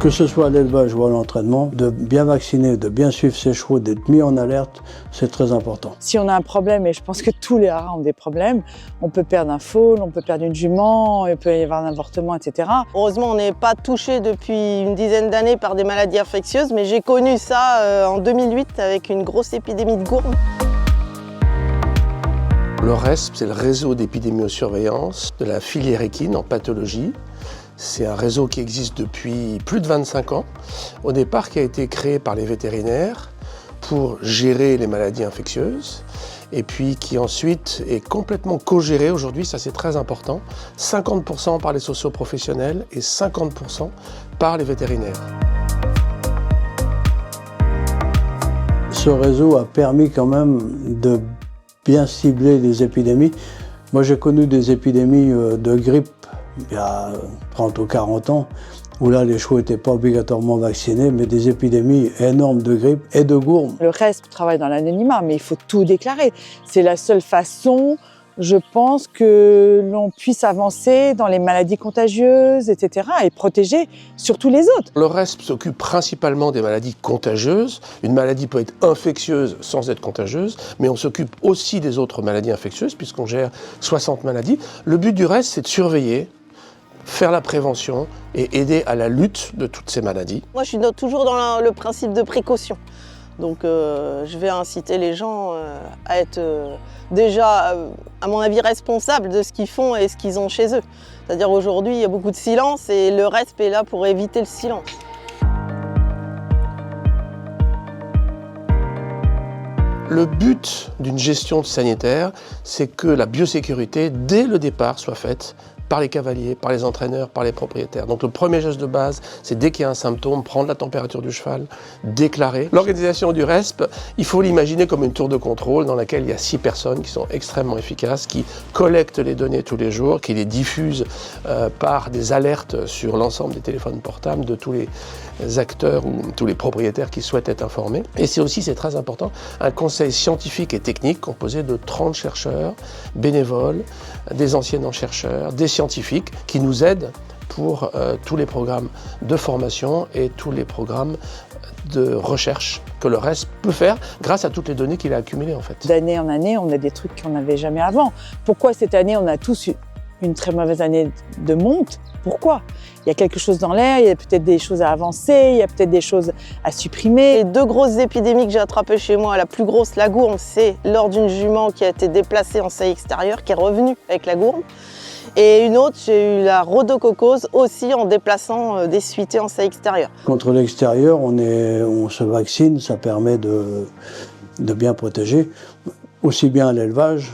Que ce soit à l'élevage ou à l'entraînement, de bien vacciner, de bien suivre ses chevaux, d'être mis en alerte, c'est très important. Si on a un problème, et je pense que tous les haras ont des problèmes, on peut perdre un foal, on peut perdre une jument, il peut y avoir un avortement, etc. Heureusement, on n'est pas touché depuis une dizaine d'années par des maladies infectieuses, mais j'ai connu ça en 2008 avec une grosse épidémie de gourme. Le RESP, c'est le réseau d'épidémiosurveillance de la filière équine en pathologie. C'est un réseau qui existe depuis plus de 25 ans, au départ qui a été créé par les vétérinaires pour gérer les maladies infectieuses et puis qui ensuite est complètement co-géré aujourd'hui, ça c'est très important, 50% par les socio-professionnels et 50% par les vétérinaires. Ce réseau a permis quand même de bien cibler les épidémies. Moi j'ai connu des épidémies de grippe il y a 30 ou 40 ans, où là les chevaux n'étaient pas obligatoirement vaccinés, mais des épidémies énormes de grippe et de gourme. Le RESP travaille dans l'anonymat, mais il faut tout déclarer. C'est la seule façon, je pense, que l'on puisse avancer dans les maladies contagieuses, etc., et protéger surtout les autres. Le RESP s'occupe principalement des maladies contagieuses. Une maladie peut être infectieuse sans être contagieuse, mais on s'occupe aussi des autres maladies infectieuses, puisqu'on gère 60 maladies. Le but du RESP, c'est de surveiller, faire la prévention et aider à la lutte de toutes ces maladies. Moi, je suis toujours dans le principe de précaution. Donc, je vais inciter les gens à être déjà, à mon avis, responsables de ce qu'ils font et ce qu'ils ont chez eux. C'est-à-dire aujourd'hui, il y a beaucoup de silence et le RESP est là pour éviter le silence. Le but d'une gestion sanitaire, c'est que la biosécurité, dès le départ, soit faite par les cavaliers, par les entraîneurs, par les propriétaires. Donc le premier geste de base, c'est dès qu'il y a un symptôme, prendre la température du cheval, déclarer. L'organisation du RESP, il faut l'imaginer comme une tour de contrôle dans laquelle il y a 6 personnes qui sont extrêmement efficaces, qui collectent les données tous les jours, qui les diffusent par des alertes sur l'ensemble des téléphones portables de tous les acteurs ou tous les propriétaires qui souhaitent être informés. Et c'est aussi, c'est très important, un conseil scientifique et technique composé de 30 chercheurs, bénévoles, des anciens chercheurs, des scientifiques qui nous aident pour tous les programmes de formation et tous les programmes de recherche que le RESP peut faire grâce à toutes les données qu'il a accumulées en fait. D'année en année, on a des trucs qu'on n'avait jamais avant. Pourquoi cette année, on a tous eu une très mauvaise année de monte? Pourquoi? Il y a quelque chose dans l'air, il y a peut-être des choses à avancer, il y a peut-être des choses à supprimer. Les 2 grosses épidémies que j'ai attrapées chez moi, la plus grosse, la gourme, c'est lors d'une jument qui a été déplacée en salle extérieure, qui est revenue avec la gourme. Et une autre, j'ai eu la rhodococose aussi en déplaçant des suités en salle extérieure. Contre l'extérieur, on se vaccine, ça permet de bien protéger, aussi bien à l'élevage,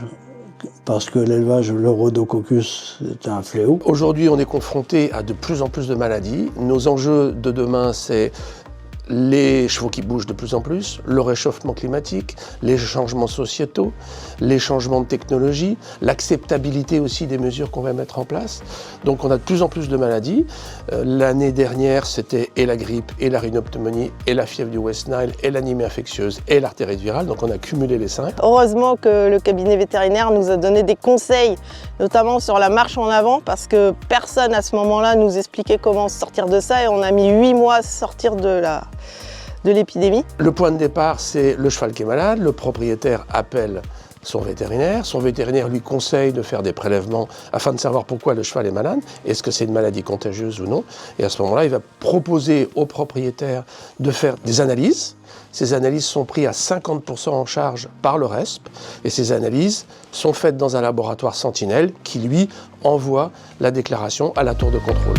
parce que l'élevage, le rhodococcus, c'est un fléau. Aujourd'hui, on est confronté à de plus en plus de maladies. Nos enjeux de demain, c'est les chevaux qui bougent de plus en plus, le réchauffement climatique, les changements sociétaux, les changements de technologie, l'acceptabilité aussi des mesures qu'on va mettre en place. Donc on a de plus en plus de maladies. L'année dernière, c'était et la grippe, et la rhinopneumonie, et la fièvre du West Nile, et l'anémie infectieuse, et l'artérite virale. Donc on a cumulé les 5. Heureusement que le cabinet vétérinaire nous a donné des conseils, notamment sur la marche en avant, parce que personne à ce moment-là nous expliquait comment sortir de ça, et on a mis 8 mois à sortir de l'épidémie. Le point de départ, c'est le cheval qui est malade, le propriétaire appelle son vétérinaire lui conseille de faire des prélèvements afin de savoir pourquoi le cheval est malade, est-ce que c'est une maladie contagieuse ou non, et à ce moment-là, il va proposer au propriétaire de faire des analyses. Ces analyses sont prises à 50% en charge par le RESP, et ces analyses sont faites dans un laboratoire sentinelle qui, lui, envoie la déclaration à la tour de contrôle.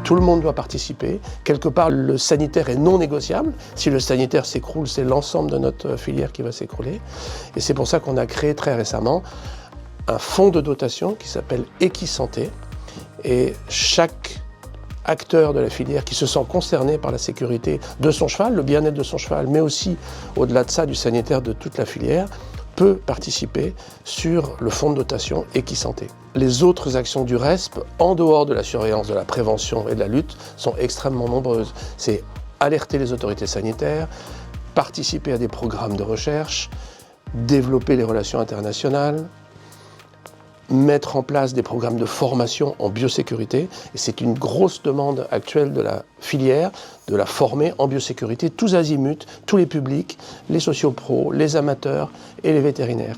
Tout le monde doit participer. Quelque part, le sanitaire est non négociable. Si le sanitaire s'écroule, c'est l'ensemble de notre filière qui va s'écrouler. Et c'est pour ça qu'on a créé très récemment un fonds de dotation qui s'appelle Equisanté. Et chaque acteur de la filière qui se sent concerné par la sécurité de son cheval, le bien-être de son cheval, mais aussi, au-delà de ça, du sanitaire de toute la filière, peut participer sur le fonds de dotation Equisanté. Les autres actions du RESP, en dehors de la surveillance, de la prévention et de la lutte, sont extrêmement nombreuses. C'est alerter les autorités sanitaires, participer à des programmes de recherche, développer les relations internationales, mettre en place des programmes de formation en biosécurité. Et c'est une grosse demande actuelle de la filière, de la former en biosécurité, tous azimuts, tous les publics, les sociopros, les amateurs et les vétérinaires.